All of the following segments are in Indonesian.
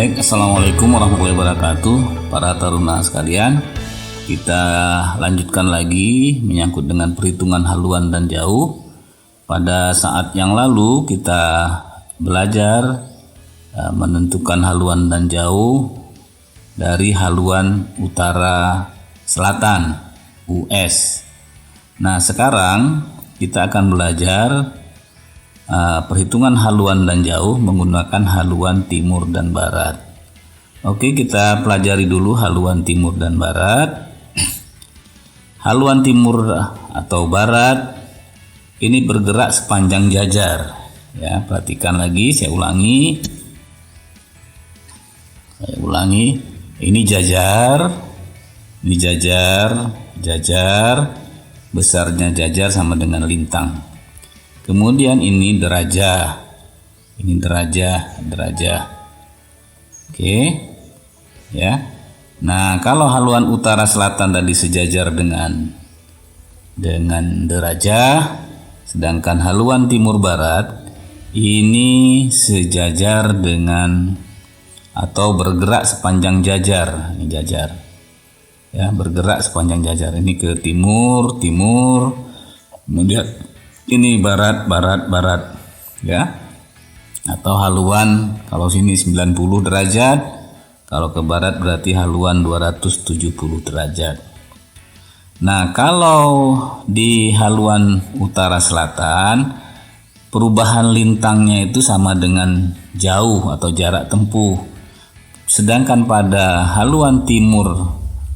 Baik, Assalamualaikum warahmatullahi wabarakatuh. Para taruna sekalian, kita lanjutkan lagi menyangkut dengan perhitungan haluan dan jauh. Pada saat yang lalu kita belajar menentukan haluan dan jauh dari haluan utara selatan US. Nah, sekarang kita akan belajar perhitungan haluan dan jauh menggunakan haluan timur dan barat. Oke, kita pelajari dulu haluan timur dan barat. Haluan timur atau barat ini bergerak sepanjang jajar. Ya, perhatikan lagi, saya ulangi. Ini jajar, jajar, besarnya jajar sama dengan lintang. Kemudian ini derajah, derajah. Oke, ya. Nah, kalau haluan utara selatan tadi sejajar dengan derajah, sedangkan haluan timur barat ini sejajar dengan atau bergerak sepanjang jajar. Ini jajar, ya, bergerak sepanjang jajar. Ini ke timur, kemudian ini barat, ya. Atau haluan kalau sini 90 derajat, kalau ke barat berarti haluan 270 derajat. Nah, kalau di haluan utara selatan perubahan lintangnya itu sama dengan jauh atau jarak tempuh. Sedangkan pada haluan timur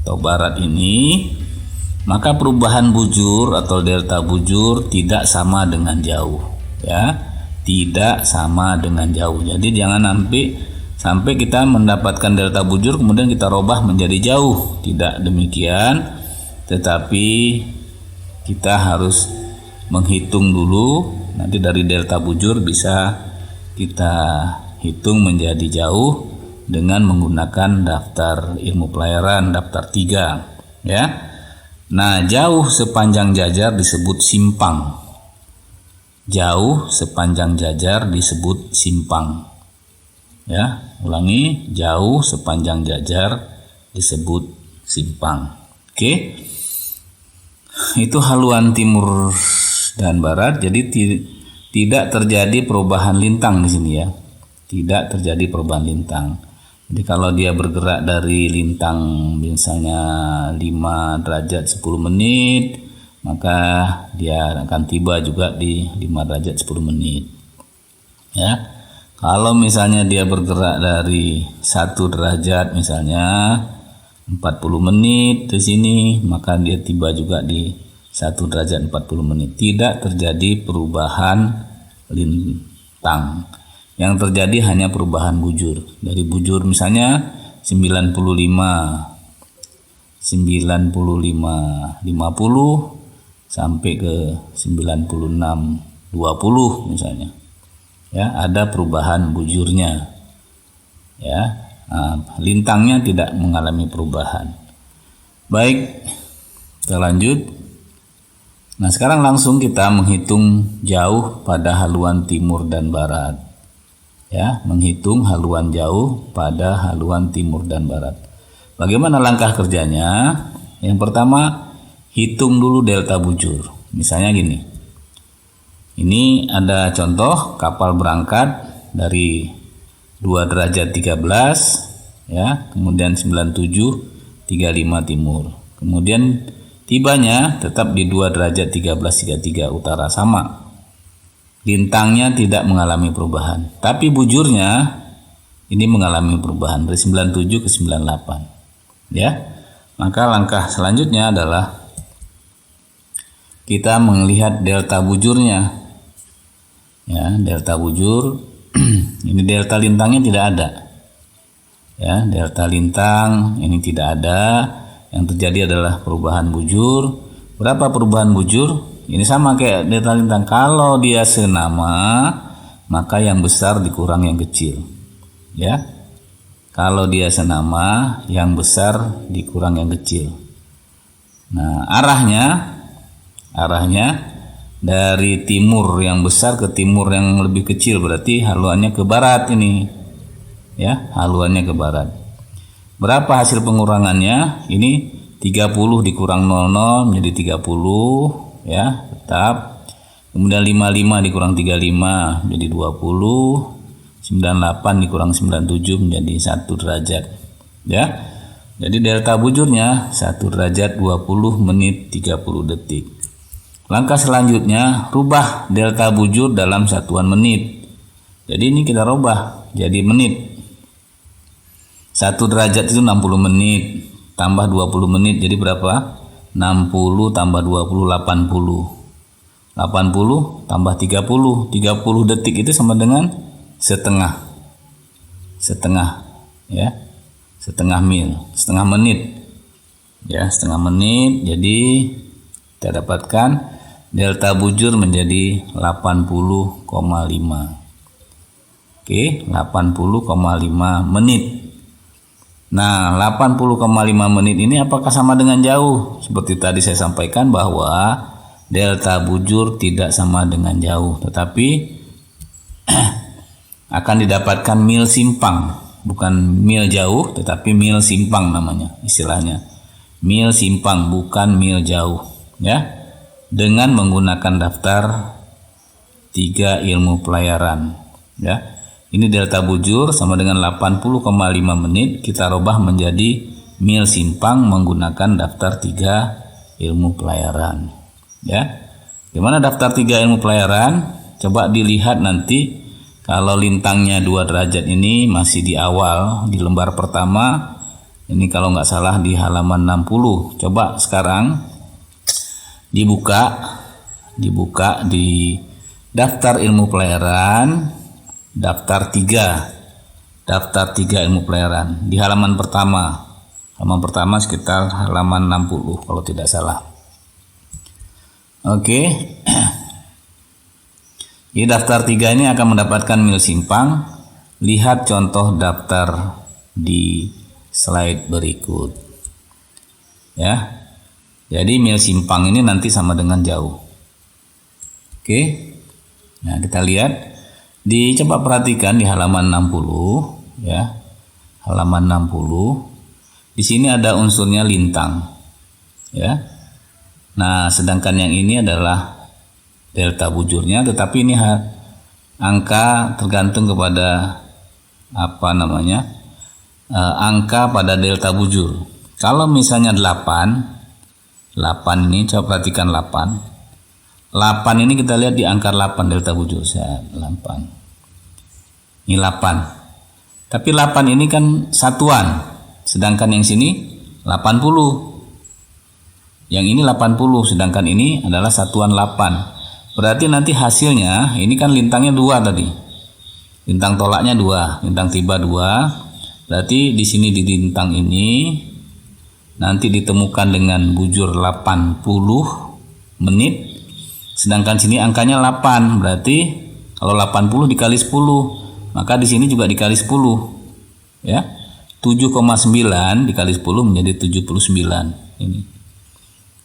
atau barat ini maka perubahan bujur atau delta bujur tidak sama dengan jauh, ya, tidak sama dengan jauh. Jadi jangan sampai kita mendapatkan delta bujur kemudian kita robah menjadi jauh, tidak demikian. Tetapi kita harus menghitung dulu, nanti dari delta bujur bisa kita hitung menjadi jauh dengan menggunakan daftar ilmu pelayaran daftar 3, ya. Nah, jauh sepanjang jajar disebut simpang. Jauh sepanjang jajar disebut simpang. Ya, ulangi, jauh sepanjang jajar disebut simpang. Oke. Itu haluan timur dan barat. Jadi tidak terjadi perubahan lintang di sini, ya. Tidak terjadi perubahan lintang. Jadi kalau dia bergerak dari lintang misalnya 5 derajat 10 menit, maka dia akan tiba juga di 5 derajat 10 menit. Ya. Kalau misalnya dia bergerak dari 1 derajat misalnya 40 menit di sini, maka dia tiba juga di 1 derajat 40 menit. Tidak terjadi perubahan lintang. Yang terjadi hanya perubahan bujur. Dari bujur misalnya 50 sampai ke 96 20 misalnya. Ya, ada perubahan bujurnya. Ya. Nah, lintangnya tidak mengalami perubahan. Baik, kita lanjut. Nah, sekarang langsung kita menghitung jauh pada haluan timur dan barat. Ya, menghitung haluan jauh pada haluan timur dan barat. Bagaimana langkah kerjanya? Yang pertama, hitung dulu delta bujur. Misalnya gini. Ini ada contoh kapal berangkat dari 2 derajat 13, ya, kemudian 9735 timur. Kemudian tibanya tetap di 2 derajat 1333 utara sama. Lintangnya tidak mengalami perubahan, tapi bujurnya ini mengalami perubahan dari 97 ke 98, ya. Maka langkah selanjutnya adalah kita melihat delta bujurnya, ya, delta bujur. Ini delta lintangnya tidak ada, ya, delta lintang ini tidak ada. Yang terjadi adalah perubahan bujur. Berapa perubahan bujur? Ini sama kayak delta lintang. Kalau dia senama, maka yang besar dikurang yang kecil, ya. Kalau dia senama, yang besar dikurang yang kecil. Nah, arahnya dari timur yang besar ke timur yang lebih kecil, berarti haluannya ke barat ini. ya, haluannya ke barat. Berapa hasil pengurangannya? Ini 30 dikurang 00 menjadi 30, ya, tetap. Kemudian 55 dikurang 35 menjadi 20. 98 dikurang 97 menjadi 1 derajat, ya. Jadi delta bujurnya 1 derajat 20 menit 30 detik. Langkah selanjutnya, rubah delta bujur dalam satuan menit. Jadi ini kita rubah jadi menit. 1 derajat itu 60 menit tambah 20 menit jadi berapa? 60 tambah 20 80. 80 tambah 30. 30 detik itu sama dengan setengah, ya, setengah menit, ya, setengah menit. Jadi kita dapatkan delta bujur menjadi 80,5. Oke, 80,5 menit. Nah, 80,5 menit ini apakah sama dengan jauh? Seperti tadi saya sampaikan bahwa delta bujur tidak sama dengan jauh, tetapi akan didapatkan mil simpang, bukan mil jauh, tetapi mil simpang namanya, istilahnya. Mil simpang bukan mil jauh, ya. Dengan menggunakan daftar 3 ilmu pelayaran, ya. Ini delta bujur sama dengan 80,5 menit, kita rubah menjadi mil simpang menggunakan daftar 3 ilmu pelayaran, ya. Gimana daftar 3 ilmu pelayaran? Coba dilihat nanti. Kalau lintangnya 2 derajat ini masih di awal, di lembar pertama, ini kalau nggak salah di halaman 60. Coba sekarang dibuka di daftar ilmu pelayaran, daftar 3 ilmu pelayaran di halaman pertama. Halaman pertama sekitar halaman 60 kalau tidak salah. Oke. Di daftar 3 ini akan mendapatkan mil simpang. Lihat contoh daftar di slide berikut, ya. Jadi mil simpang ini nanti sama dengan jauh. Oke. Nah, kita lihat. Coba perhatikan di halaman 60, ya. Halaman 60. Di sini ada unsurnya lintang, ya. Nah, sedangkan yang ini adalah delta bujurnya, tetapi ini angka tergantung kepada angka pada delta bujur. Kalau misalnya 8 ini, coba perhatikan 8 ini kita lihat di angka 8 delta bujur, 8 ini 8, tapi 8 ini kan satuan, sedangkan yang sini 80, yang ini 80, sedangkan ini adalah satuan 8. Berarti nanti hasilnya, ini kan lintangnya 2 tadi. Lintang tolaknya 2, lintang tiba 2. Berarti di sini di lintang ini nanti ditemukan dengan bujur 80 menit. Sedangkan sini angkanya 8. Berarti kalau 80 dikali 10, maka di sini juga dikali 10. Ya. 7,9 dikali 10 menjadi 79 ini.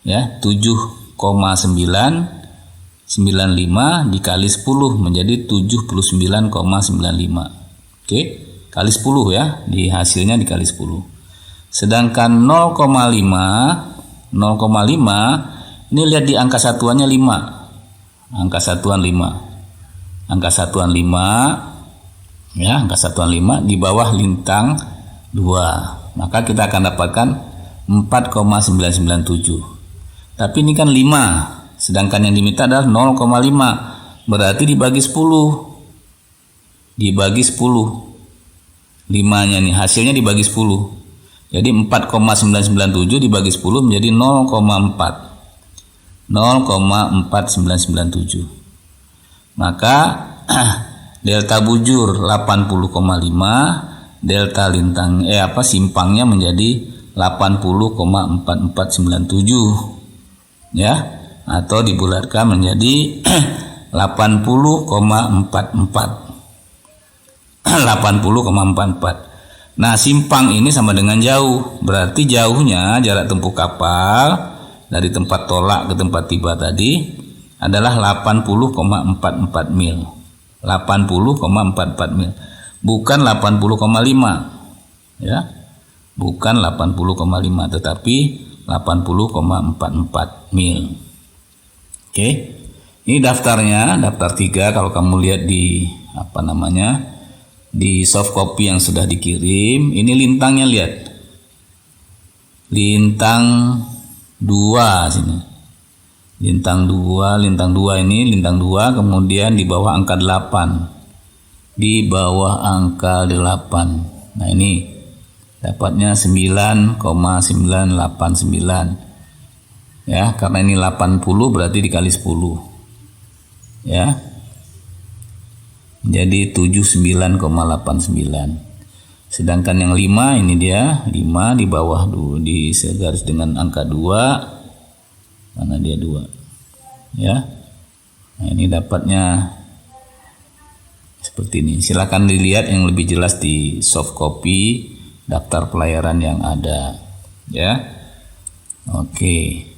Ya, 7,995 dikali 10 menjadi 79,95. Oke, kali 10 ya, di hasilnya dikali 10. Sedangkan 0,5 ini lihat di angka satuannya 5. Angka satuan 5. Angka satuan 5 ya, angka satuan 5 di bawah lintang 2. Maka kita akan dapatkan 4,997. Tapi ini kan 5. Sedangkan yang diminta adalah 0,5. Berarti dibagi 10. Dibagi 10. 5-nya nih, hasilnya dibagi 10. Jadi 4,997 dibagi 10 menjadi 0,4. 0,4997. Maka delta bujur 80,5, delta lintang simpangnya menjadi 80,4497. Ya. Atau dibulatkan menjadi 80,44. 80,44. Nah, simpang ini sama dengan jauh. Berarti jauhnya jarak tempuh kapal dari tempat tolak ke tempat tiba tadi adalah 80,44 mil. 80,44 mil. bukan 80,5 ya. Bukan 80,5 tetapi 80,44 mil. Oke. Ini daftarnya, daftar 3 kalau kamu lihat di di soft copy yang sudah dikirim. Ini lintangnya, lihat. Lintang 2 sini. Lintang 2 ini lintang 2, kemudian di bawah angka 8. Di bawah angka 8. Nah, ini dapatnya 9,989. Ya, karena ini 80 berarti dikali 10. Ya. Jadi 79,89. Sedangkan yang 5 ini dia 5 di bawah dulu di segaris dengan angka 2. Mana dia 2. Ya. Nah, ini dapatnya seperti ini. Silakan dilihat yang lebih jelas di soft copy daftar pelayaran yang ada, ya. Oke.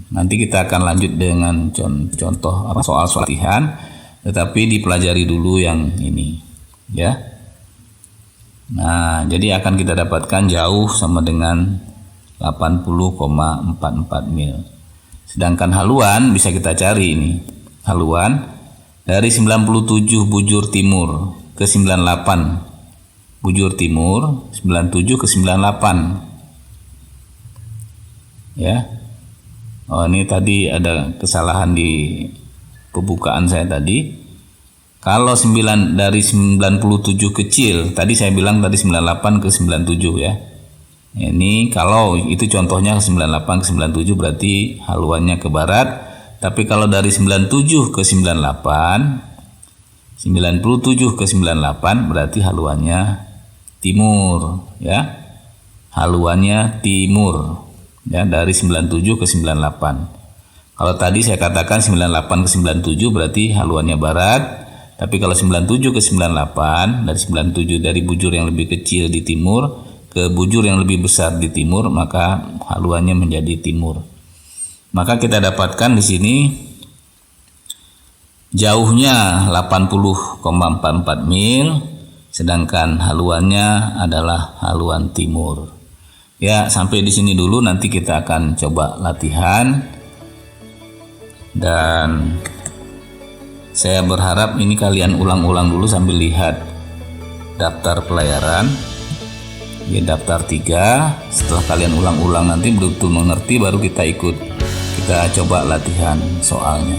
Nanti kita akan lanjut dengan contoh soal-soal latihan, tetapi dipelajari dulu yang ini, ya. Nah, jadi akan kita dapatkan jauh sama dengan 80,44 mil. Sedangkan haluan bisa kita cari ini. Haluan dari 97 bujur timur ke 98 bujur timur, 97 ke 98. Ya. Oh, ini tadi ada kesalahan di pembukaan saya tadi. Kalau dari 97 kecil, tadi saya bilang tadi 98 ke 97 ya. Ini kalau itu contohnya 98 ke 97 berarti haluannya ke barat. Tapi kalau dari 97 ke 98, 97 ke 98 berarti haluannya timur, ya. Haluannya timur, ya, dari 97 ke 98. Kalau tadi saya katakan 98 ke 97 berarti haluannya barat. Tapi kalau 97 ke 98, dari 97 dari bujur yang lebih kecil di timur ke bujur yang lebih besar di timur, maka haluannya menjadi timur. Maka kita dapatkan di sini jauhnya 80,44 mil, sedangkan haluannya adalah haluan timur. Ya, sampai di sini dulu, nanti kita akan coba latihan. Dan saya berharap ini kalian ulang-ulang dulu sambil lihat daftar pelayaran. Ya, daftar 3. Setelah kalian ulang-ulang nanti betul-betul mengerti, baru kita coba latihan soalnya.